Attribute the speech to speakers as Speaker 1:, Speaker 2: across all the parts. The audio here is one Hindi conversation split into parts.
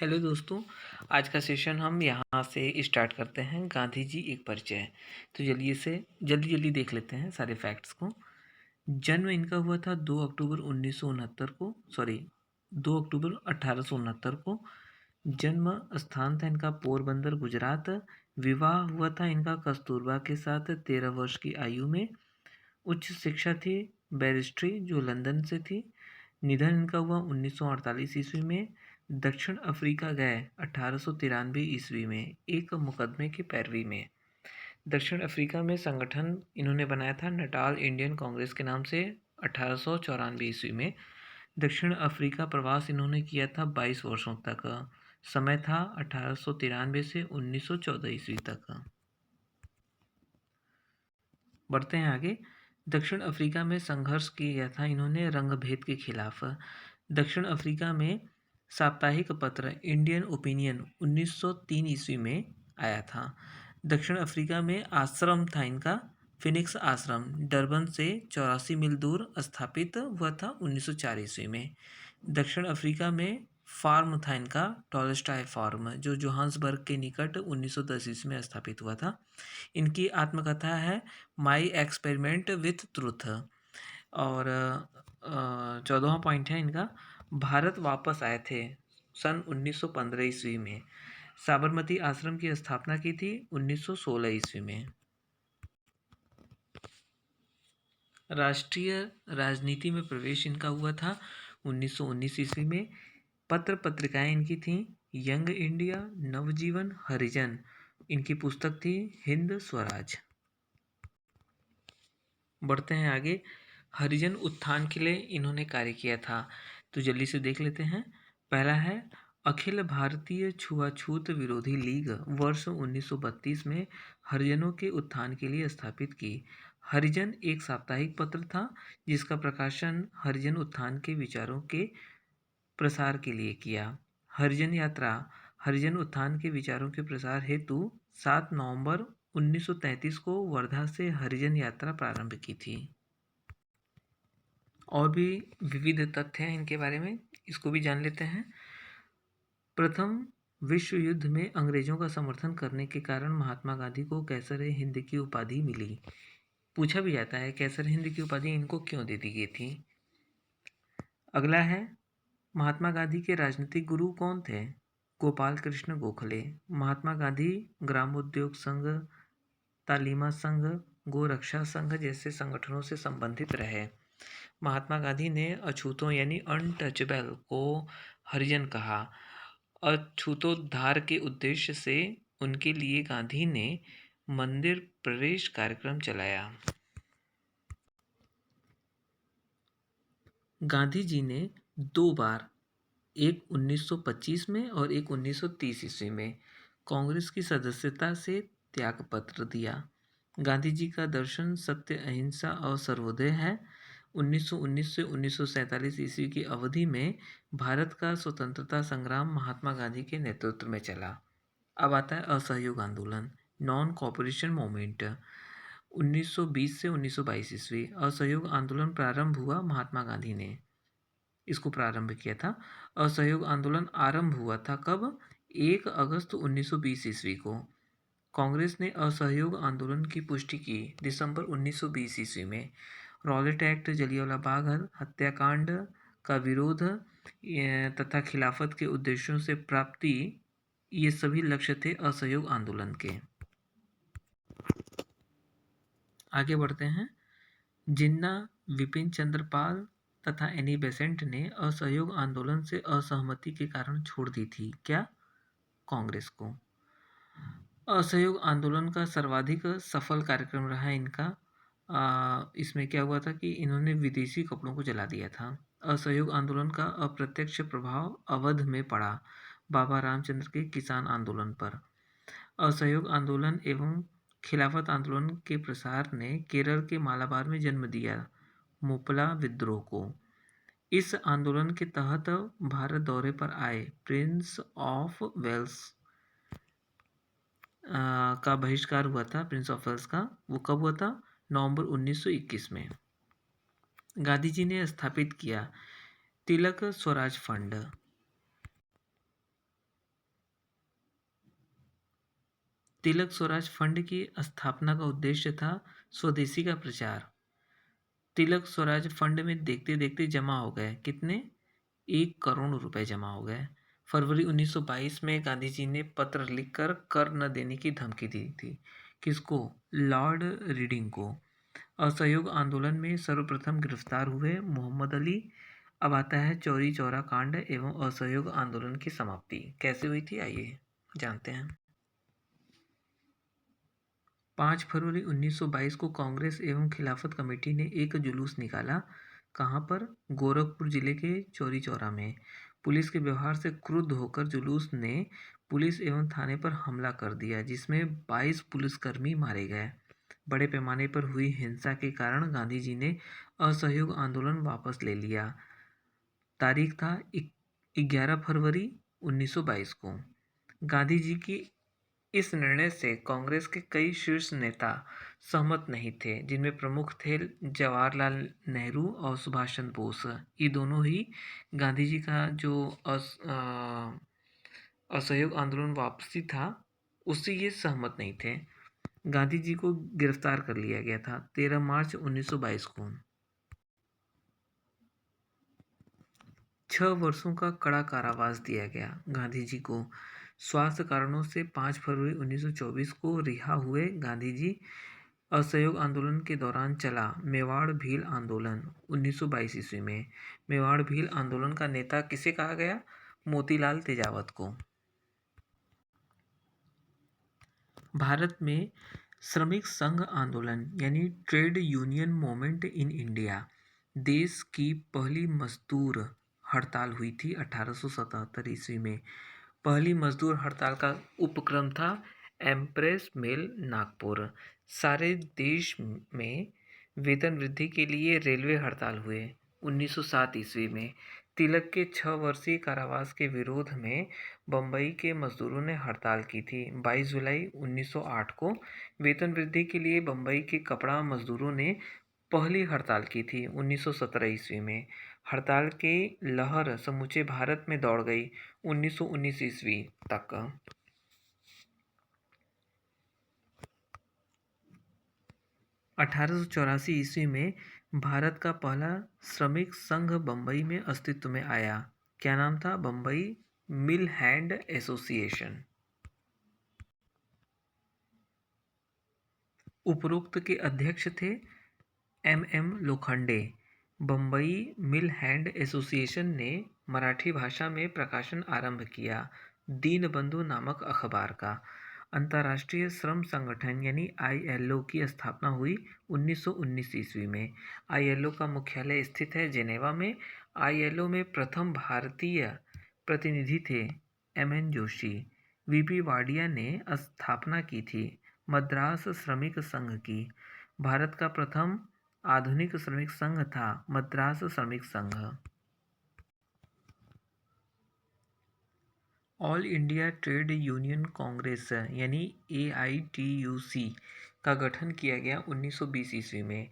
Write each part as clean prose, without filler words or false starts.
Speaker 1: हेलो दोस्तों। आज का सेशन हम यहाँ से स्टार्ट करते हैं। गांधी जी एक परिचय। तो जल्दी जल्दी देख लेते हैं सारे फैक्ट्स को। जन्म इनका हुआ था 2 अक्टूबर 1969 को, 2 अक्टूबर 1869 को। जन्म स्थान था इनका पोरबंदर, गुजरात। विवाह हुआ था इनका कस्तूरबा के साथ 13 वर्ष की आयु में। उच्च शिक्षा थी बैरिस्ट्री, जो लंदन से थी। निधन इनका हुआ 1948 ईस्वी में। दक्षिण अफ्रीका गए 1893 ईस्वी में एक मुकदमे की पैरवी में। दक्षिण अफ्रीका में संगठन इन्होंने बनाया था नटाल इंडियन कांग्रेस के नाम से 1894 ईस्वी में। दक्षिण अफ्रीका प्रवास इन्होंने किया था 22 वर्षों तक। समय था 1893 से 1914 ईस्वी तक। बढ़ते हैं आगे। दक्षिण अफ्रीका में संघर्ष किया था इन्होंने रंगभेद के खिलाफ। दक्षिण अफ्रीका में साप्ताहिक पत्र इंडियन ओपिनियन 1903 ईस्वी में आया था। दक्षिण अफ्रीका में आश्रम था इनका फिनिक्स आश्रम, डरबन से 84 मील दूर स्थापित हुआ था 1904 ईस्वी में। दक्षिण अफ्रीका में फार्म था इनका टॉलस्टॉय फार्म, जो जोहान्सबर्ग के निकट 1910 ईस्वी में स्थापित हुआ था। इनकी आत्मकथा है माई एक्सपेरिमेंट विथ ट्रुथ। और 14वां पॉइंट है इनका, भारत वापस आए थे सन 1915 ईस्वी में। साबरमती आश्रम की स्थापना की थी 1916 ईस्वी में। राष्ट्रीय राजनीति में प्रवेश इनका हुआ था 1919 ईस्वी में। पत्र पत्रिकाएं इनकी थीं यंग इंडिया, नवजीवन, हरिजन। इनकी पुस्तक थी हिंद स्वराज। बढ़ते हैं आगे। हरिजन उत्थान के लिए इन्होंने कार्य किया था, तो जल्दी से देख लेते हैं। पहला है अखिल भारतीय छुआछूत विरोधी लीग, वर्ष 1932 में हरिजनों के उत्थान के लिए स्थापित की। हरिजन एक साप्ताहिक पत्र था जिसका प्रकाशन हरिजन उत्थान के विचारों के प्रसार के लिए किया। हरिजन यात्रा हरिजन उत्थान के विचारों के प्रसार हेतु 7 नवंबर 1933 को वर्धा से हरिजन यात्रा प्रारंभ की थी। और भी विविध तथ्य हैं इनके बारे में, इसको भी जान लेते हैं। प्रथम विश्व युद्ध में अंग्रेजों का समर्थन करने के कारण महात्मा गांधी को कैसर-ए-हिंद की उपाधि मिली। पूछा भी जाता है कैसर-हिंद की उपाधि इनको क्यों दे दी गई थी। अगला है महात्मा गांधी के राजनीतिक गुरु कौन थे। गोपाल कृष्ण गोखले। महात्मा गांधी ग्रामोद्योग संघ, तालीमा संघ, गोरक्षा संघ जैसे संगठनों से संबंधित रहे। महात्मा गांधी ने अछूतों यानी अनटचेबल को हरिजन कहा। अछूतोद्धार के उद्देश्य से उनके लिए गांधी ने मंदिर प्रवेश कार्यक्रम चलाया। गांधी जी ने 2 बार, एक 1925 में और एक 1930 ईस्वी में, कांग्रेस की सदस्यता से त्यागपत्र दिया। गांधी जी का दर्शन सत्य, अहिंसा और सर्वोदय है। 1919 से 1947 ईस्वी की अवधि में भारत का स्वतंत्रता संग्राम महात्मा गांधी के नेतृत्व में चला। अब आता है असहयोग आंदोलन, नॉन कॉपरेशन मूवमेंट। 1920 से 1922 ईस्वी असहयोग आंदोलन प्रारंभ हुआ। महात्मा गांधी ने इसको प्रारंभ किया था। असहयोग आंदोलन आरंभ हुआ था कब? 1 अगस्त 1920 ईस्वी को। कांग्रेस ने असहयोग आंदोलन की पुष्टि की दिसंबर 1920 ईस्वी में। रॉलेट एक्ट, जलियांवाला बाग हत्याकांड का विरोध तथा खिलाफत के उद्देश्यों से प्राप्ति, ये सभी लक्ष्य थे असहयोग आंदोलन के। आगे बढ़ते हैं। जिन्ना, विपिन चंद्र पाल तथा एनी बेसेंट ने असहयोग आंदोलन से असहमति के कारण छोड़ दी थी क्या? कांग्रेस को। असहयोग आंदोलन का सर्वाधिक सफल कार्यक्रम रहा इनका। इसमें क्या हुआ था कि इन्होंने विदेशी कपड़ों को जला दिया था। असहयोग आंदोलन का अप्रत्यक्ष प्रभाव अवध में पड़ा बाबा रामचंद्र के किसान आंदोलन पर। असहयोग आंदोलन एवं खिलाफत आंदोलन के प्रसार ने केरल के मालाबार में जन्म दिया मोपला विद्रोह को। इस आंदोलन के तहत भारत दौरे पर आए प्रिंस ऑफ वेल्स का बहिष्कार हुआ था। प्रिंस ऑफ वेल्स का वो कब हुआ था? नवंबर 1921 में। गांधी जी ने स्थापित किया तिलक स्वराज फंड। तिलक स्वराज फंड की स्थापना का उद्देश्य था स्वदेशी का प्रचार। तिलक स्वराज फंड में देखते देखते जमा हो गए कितने? 1 करोड़ रुपए जमा हो गए। फरवरी 1922 में गांधी जी ने पत्र लिखकर कर न देने की धमकी दी थी। किसको? लॉर्ड रीडिंग को। असहयोग आंदोलन में सर्वप्रथम गिरफ्तार हुए मोहम्मद अली। अब आता है चौरी चौरा कांड एवं असहयोग आंदोलन की समाप्ति कैसे हुई थी, आइए जानते हैं। 5 फरवरी 1922 को कांग्रेस एवं खिलाफत कमेटी ने एक जुलूस निकाला। कहाँ पर? गोरखपुर जिले के चौरी चौरा में। पुलिस के व्यवहार से क्रुद्ध होकर जुलूस ने पुलिस एवं थाने पर हमला कर दिया, जिसमें 22 पुलिसकर्मी मारे गए। बड़े पैमाने पर हुई हिंसा के कारण गांधी जी ने असहयोग आंदोलन वापस ले लिया। तारीख था 11 फरवरी 1922 को। गांधी जी की इस निर्णय से कांग्रेस के कई शीर्ष नेता सहमत नहीं थे, जिनमें प्रमुख थे जवाहरलाल नेहरू और सुभाष चंद्र बोस। ये दोनों ही गांधी जी का जो असहयोग आंदोलन वापसी था उससे ये सहमत नहीं थे। गांधी जी को गिरफ्तार कर लिया गया था 13 मार्च 1922 को। 6 वर्षों का कड़ा कारावास दिया गया गांधी जी को। स्वास्थ्य कारणों से 5 फरवरी 1924 को रिहा हुए गांधी जी। असहयोग आंदोलन के दौरान चला मेवाड़ भील आंदोलन 1922 ईस्वी में। मेवाड़ भील आंदोलन का नेता किसे कहा गया? मोतीलाल तेजावत को। भारत में श्रमिक संघ आंदोलन यानी trade union movement in India, देश की पहली मजदूर हड़ताल हुई थी 1877 ईस्वी में। पहली मजदूर हड़ताल का उपक्रम था एम्प्रेस मिल नागपुर। सारे देश में वेतन वृद्धि के लिए रेलवे हड़ताल हुए 1907 ईस्वी में। तिलक के 6 वर्षीय कारावास के विरोध में बम्बई के मजदूरों ने हड़ताल की थी। 22 जुलाई 1908 को वेतन वृद्धि के लिए बम्बई के कपड़ा मजदूरों ने पहली हड़ताल की थी 1917 ईस्वी में। हड़ताल की लहर समूचे भारत में दौड़ गई 1919 ईस्वी तक। 1884 ईस्वी में भारत का पहला श्रमिक संघ बम्बई में अस्तित्व में आया। क्या नाम था? बम्बई मिल हैंड एसोसिएशन। उपरोक्त के अध्यक्ष थे एम लोखंडे। बम्बई मिल हैंड एसोसिएशन ने मराठी भाषा में प्रकाशन आरंभ किया दीनबंधु नामक अखबार का। अंतर्राष्ट्रीय श्रम संगठन यानी ILO की स्थापना हुई 1919 ईस्वी में। ILO का मुख्यालय स्थित है जेनेवा में। ILO में प्रथम भारतीय प्रतिनिधि थे MN जोशी। VP वाडिया ने स्थापना की थी मद्रास श्रमिक संघ की। भारत का प्रथम आधुनिक श्रमिक संघ था मद्रास श्रमिक संघ। All India trade union Congress यानी AITUC का गठन किया गया 1920 ईस्वी में।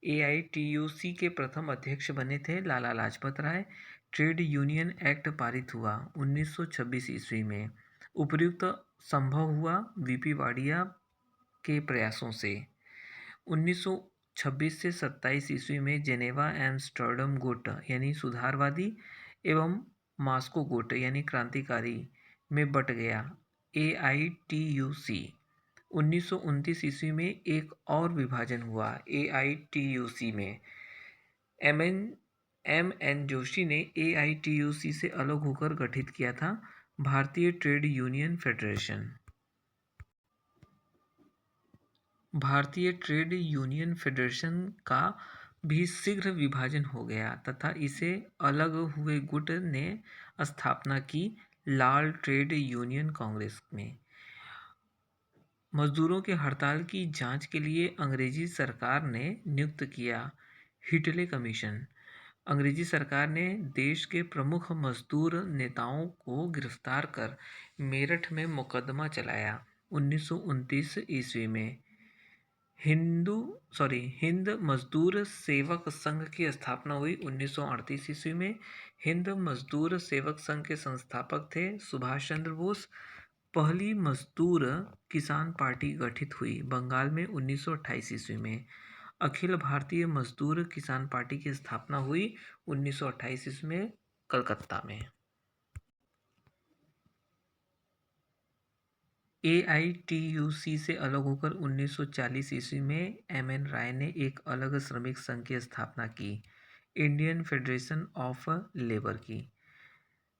Speaker 1: AITUC के प्रथम अध्यक्ष बने थे Lala Lajpat Rai. Trade union act पारित हुआ 1926 ईस्वी में। उपर्युक्त संभव हुआ VP वाडिया के प्रयासों से। 1926 से 27 ईस्वी में जेनेवा एम्स्टर्डम गुट यानी सुधारवादी एवं मास्को गुट यानी क्रांतिकारी में बट गया AITUC। 1929 ईस्वी में एक और विभाजन हुआ AITUC में। MN जोशी ने AITUC से अलग होकर गठित किया था भारतीय ट्रेड यूनियन फेडरेशन। भारतीय ट्रेड यूनियन फेडरेशन का भी शीघ्र विभाजन हो गया तथा इसे अलग हुए गुट ने स्थापना की लाल ट्रेड यूनियन कांग्रेस में। मजदूरों के हड़ताल की जांच के लिए अंग्रेजी सरकार ने नियुक्त किया हिटले कमीशन। अंग्रेजी सरकार ने देश के प्रमुख मजदूर नेताओं को गिरफ्तार कर मेरठ में मुकदमा चलाया 1929 ईस्वी में। हिंद मजदूर सेवक संघ की स्थापना हुई 1938 ईस्वी में। हिंद मजदूर सेवक संघ के संस्थापक थे सुभाष चंद्र बोस। पहली मजदूर किसान पार्टी गठित हुई बंगाल में 1928 ईस्वी में। अखिल भारतीय मजदूर किसान पार्टी की स्थापना हुई 1928 ईस्वी में कलकत्ता में। AITUC से अलग होकर 1940 ईस्वी में MN राय ने एक अलग श्रमिक संघ की स्थापना की, इंडियन फेडरेशन ऑफ लेबर की।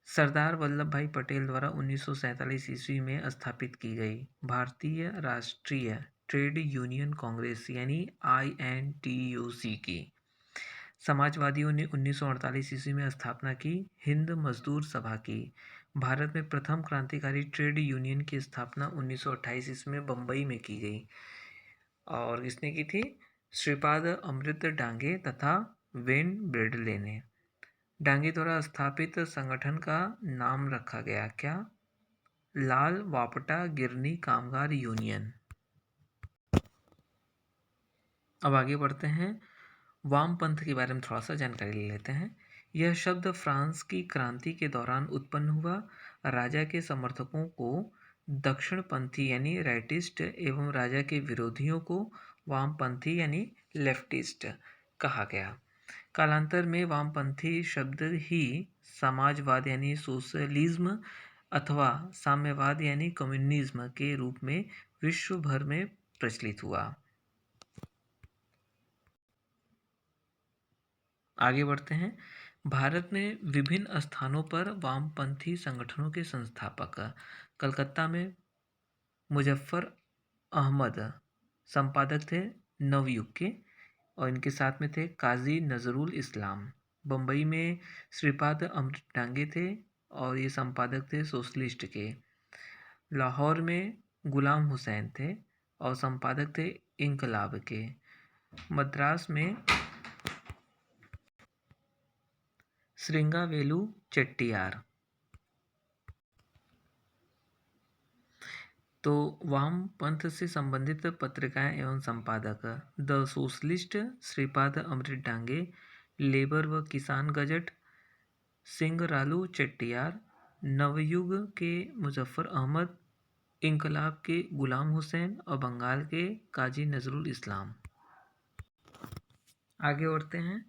Speaker 1: सरदार वल्लभ भाई पटेल द्वारा 1947 ईस्वी में स्थापित की गई भारतीय राष्ट्रीय ट्रेड यूनियन कांग्रेस यानी INTUC की। समाजवादियों ने 1948 ईस्वी में स्थापना की हिंद मजदूर सभा की। भारत में प्रथम क्रांतिकारी ट्रेड यूनियन की स्थापना 1928 ईस्वी में बम्बई में की गई और किसने की थी? श्रीपाद अमृत डांगे तथा वेन ब्रेडले ने। डांगे द्वारा स्थापित संगठन का नाम रखा गया क्या? लाल वापटा गिरनी कामगार यूनियन। अब आगे बढ़ते हैं, वामपंथ के बारे में थोड़ा सा जानकारी ले लेते हैं। यह शब्द फ्रांस की क्रांति के दौरान उत्पन्न हुआ। राजा के समर्थकों को दक्षिणपंथी यानी राइटिस्ट एवं राजा के विरोधियों को वामपंथी यानी लेफ्टिस्ट कहा गया। कालांतर में वामपंथी शब्द ही समाजवाद यानी सोशलिज्म अथवा साम्यवाद यानी कम्युनिज्म के रूप में विश्व भर में प्रचलित हुआ। आगे बढ़ते हैं, भारत में विभिन्न स्थानों पर वामपंथी संगठनों के संस्थापक। कलकत्ता में मुजफ्फर अहमद संपादक थे नवयुग के और इनके साथ में थे काजी नजरुल इस्लाम। बम्बई में श्रीपाद अमृत डांगे थे और ये संपादक थे सोशलिस्ट के। लाहौर में गुलाम हुसैन थे और संपादक थे इनकलाब के। मद्रास में श्रृंगावेलु चेट्टियार। तो वामपंथ से संबंधित पत्रिकाएं एवं संपादक the socialist Shripad Amrit Dange, labour व किसान गजट सिंगरालू चेट्टियार, नवयुग के मुजफ्फर अहमद, इनकलाब के गुलाम हुसैन और बंगाल के काजी नजरुल इस्लाम। आगे बढ़ते हैं,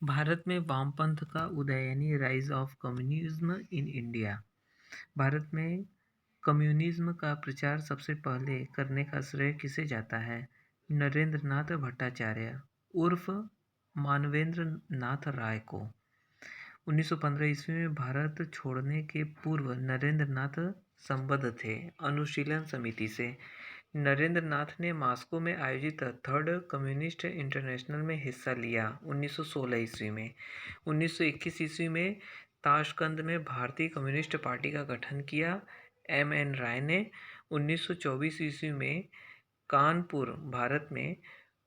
Speaker 1: भारत में वामपंथ का उदय यानी rise of communism in India. Bharat में कम्युनिज्म का प्रचार सबसे पहले करने का श्रेय किसे जाता है? नरेंद्र नाथ भट्टाचार्य उर्फ मानवेंद्र नाथ राय को। 1915 ईस्वी में भारत छोड़ने के पूर्व नरेंद्र नाथ संबद्ध थे अनुशीलन समिति से। नरेंद्र नाथ ने मॉस्को में आयोजित थर्ड कम्युनिस्ट इंटरनेशनल में हिस्सा लिया 1916 ईस्वी में। 1921 ईस्वी में ताशकंद में भारतीय कम्युनिस्ट पार्टी का गठन किया। MN राय ने 1924 ईस्वी में कानपुर भारत में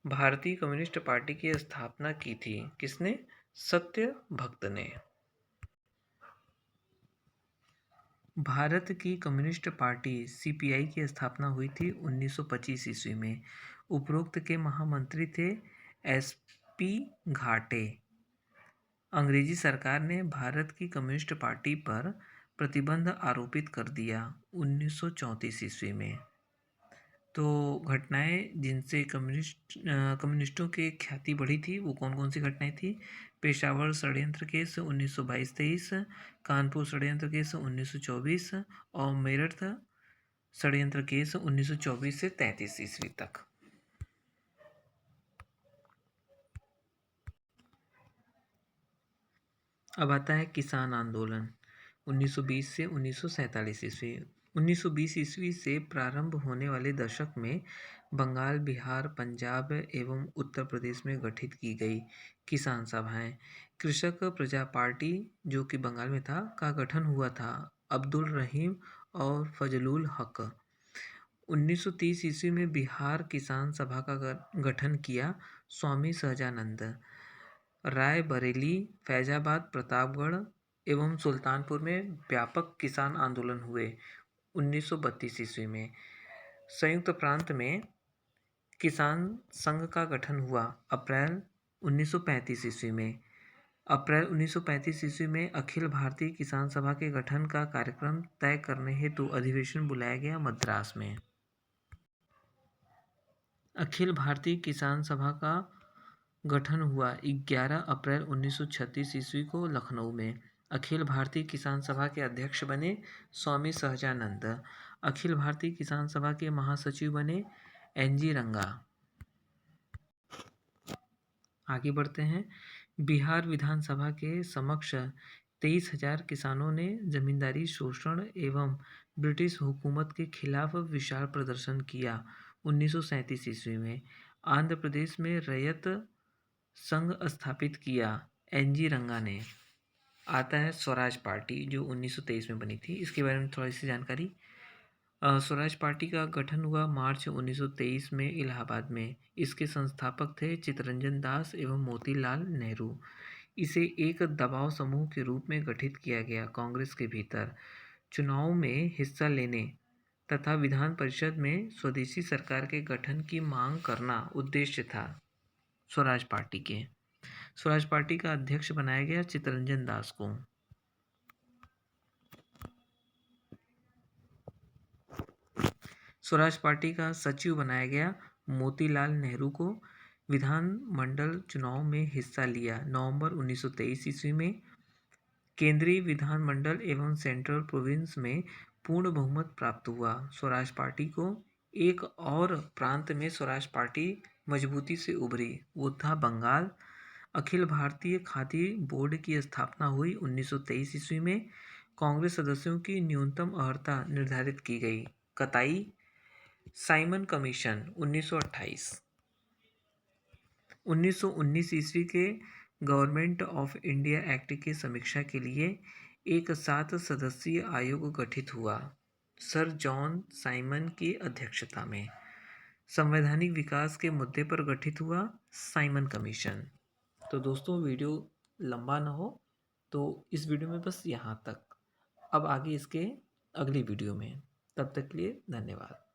Speaker 1: भारतीय कम्युनिस्ट पार्टी की स्थापना की थी। किसने? सत्य भक्त ने। भारत की कम्युनिस्ट पार्टी CPI की स्थापना हुई थी 1925 ईस्वी में। उपरोक्त के महामंत्री थे SP घाटे। अंग्रेजी सरकार ने भारत की कम्युनिस्ट पार्टी पर प्रतिबंध आरोपित कर दिया 1934 ईस्वी में। तो घटनाएं जिनसे कम्युनिस्टों की ख्याति बढ़ी थी वो कौन कौन सी घटनाएं थी? पेशावर षड्यंत्र केस 1922-23, कानपुर षड्यंत्र केस 1924 और मेरठ षड्यंत्र केस 1924 से 33 ईस्वी तक। अब आता है किसान आंदोलन 1920 से 1947 ईस्वी। 1920 ईस्वी से प्रारंभ होने वाले दशक में बंगाल, बिहार, पंजाब एवं उत्तर प्रदेश में गठित की गई किसान सभाएं। कृषक प्रजा पार्टी जो कि बंगाल में था का गठन हुआ था अब्दुल रहीम और फजलुल हक। 1930 ईस्वी में बिहार किसान सभा का गठन किया स्वामी सहजानंद। रायबरेली, फैजाबाद, प्रतापगढ़ एवं सुल्तानपुर में व्यापक किसान आंदोलन हुए 1932 ईस्वी में। संयुक्त प्रांत में किसान संघ का गठन हुआ अप्रैल 1935 ईस्वी में। अप्रैल 1935 ईस्वी में अखिल भारतीय किसान सभा के गठन का कार्यक्रम तय करने हेतु अधिवेशन बुलाया गया मद्रास में। अखिल भारतीय किसान सभा का गठन हुआ 11 अप्रैल 1936 ईस्वी को लखनऊ में। अखिल भारतीय किसान सभा के अध्यक्ष बने स्वामी सहजानंद। अखिल भारतीय किसान सभा के महासचिव बने एन.जी. रंगा। आगे बढ़ते हैं। बिहार विधानसभा के समक्ष 23,000 किसानों ने जमींदारी शोषण एवं ब्रिटिश हुकूमत के खिलाफ विशाल प्रदर्शन किया। 1937 ईस्वी में आंध्र प्रदेश में रैयत संघ स्थापित किया एन.जी. रंगा ने। आता है स्वराज पार्टी जो 1923 में बनी थी, इसके बारे में थोड़ी सी जानकारी। स्वराज पार्टी का गठन हुआ मार्च 1923 में इलाहाबाद में। इसके संस्थापक थे चित्तरंजन दास एवं मोतीलाल नेहरू। इसे एक दबाव समूह के रूप में गठित किया गया। कांग्रेस के भीतर चुनाव में हिस्सा लेने तथा विधान परिषद में स्वदेशी सरकार के गठन की मांग करना उद्देश्य था स्वराज पार्टी के। स्वराज पार्टी का अध्यक्ष बनाया गया चित्तरंजन दास को। स्वराज पार्टी का सचिव बनाया गया मोतीलाल नेहरू को। विधानमंडल चुनाव में हिस्सा लिया। नवंबर 1923 ईस्वी में केंद्रीय विधानमंडल एवं सेंट्रल प्रोविंस में पूर्ण बहुमत प्राप्त हुआ। स्वराज पार्टी को एक और प्रांत में स्वराज पार्टी मजबूती से उभरी, वो था बंगाल। अखिल भारतीय खादी बोर्ड की स्थापना हुई 1923 ईस्वी में। कांग्रेस सदस्यों की न्यूनतम अर्हता निर्धारित की गई। कताई साइमन कमीशन 1928। 1919 ईस्वी के गवर्नमेंट ऑफ इंडिया एक्ट की समीक्षा के लिए एक 7 सदस्यीय आयोग गठित हुआ सर जॉन साइमन की अध्यक्षता में। संवैधानिक विकास के मुद्दे पर गठित हुआ साइमन कमीशन। तो दोस्तों, वीडियो लंबा ना हो तो इस वीडियो में बस यहाँ तक। अब आगे इसके अगली वीडियो में। तब तक के लिए धन्यवाद।